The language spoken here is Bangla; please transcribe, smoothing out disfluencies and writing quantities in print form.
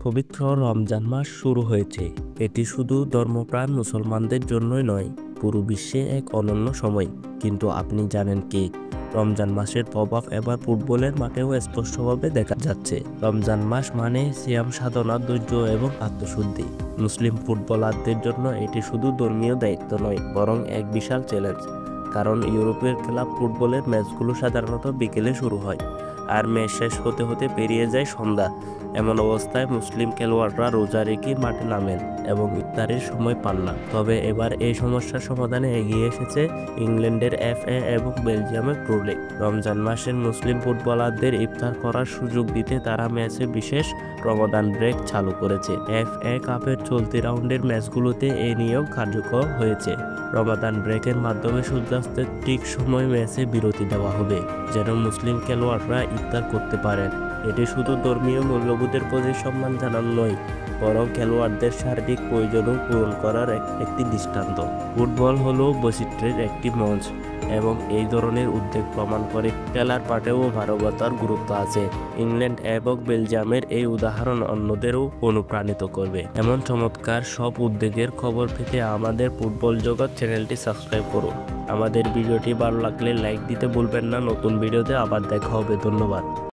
পবিত্র রমজান মাস শুরু হয়েছে। এটি শুধু ধর্মপ্রাণ মুসলমানদের জন্যই নয়, পুরো বিশ্বে এক অনন্য সময়। কিন্তু আপনি জানেন কি, রমজান মাসের প্রভাব এবার ফুটবলের মাঠেও স্পষ্টভাবে দেখা যাচ্ছে। রমজান মাস মানে সিয়াম সাধনা, ধৈর্য এবং আত্মশুদ্ধি। মুসলিম ফুটবলারদের জন্য এটি শুধু ধর্মীয় দায়িত্ব নয়, বরং এক বিশাল চ্যালেঞ্জ। কারণ ইউরোপের ক্লাব ফুটবলের ম্যাচগুলো সাধারণত বিকেলে শুরু হয়, আর ম্যাচ শেষ হতে হতে পেরিয়ে যায় সন্ধ্যা। এমন অবস্থায় মুসলিম খেলোয়াড়রা রোজা রেখে মাঠে নামেন এবং ইফতারের সময় পান না। তবে এবার এই সমস্যার সমাধানে এগিয়ে এসেছে ইংল্যান্ডের FA এবং বেলজিয়ামের প্রো লিগ। রমজান মাসের মুসলিম ফুটবলারদের ইফতার করার সুযোগ দিতে তারা ম্যাচে বিশেষ রমাদান ব্রেক চালু করেছে। FA কাপের চলতি রাউন্ডের ম্যাচগুলোতে এই নিয়ম কার্যকর হয়েছে। রমাদান ব্রেকের মাধ্যমে সূর্যাস্তের ঠিক সময় ম্যাচে বিরতি দেওয়া হবে, যেন মুসলিম খেলোয়াড়রা ইফতার করতে পারেন। এটি শুধু ধর্মীয় মূল্যবোধের প্রতি সম্মান জানানো নয়, বরং খেলোয়াড়দের শারীরিক প্রয়োজনও পূরণ করার একটি দৃষ্টান্ত। ফুটবল হলো বৈচিত্র্যের একটি মঞ্চ, এবং এই ধরনের উদ্যোগ প্রমাণ করে খেলার পাঠেও মানবতার গুরুত্ব আছে। ইংল্যান্ড এবং বেলজিয়ামের এই উদাহরণ অন্যদেরও অনুপ্রাণিত করবে। এমন চমৎকার সব উদ্যোগের খবর পেতে আমাদের ফুটবল জগৎ চ্যানেলটি সাবস্ক্রাইব করুন। আমাদের ভিডিওটি ভালো লাগলে লাইক দিতে ভুলবেন না। নতুন ভিডিওতে আবার দেখা হবে। ধন্যবাদ।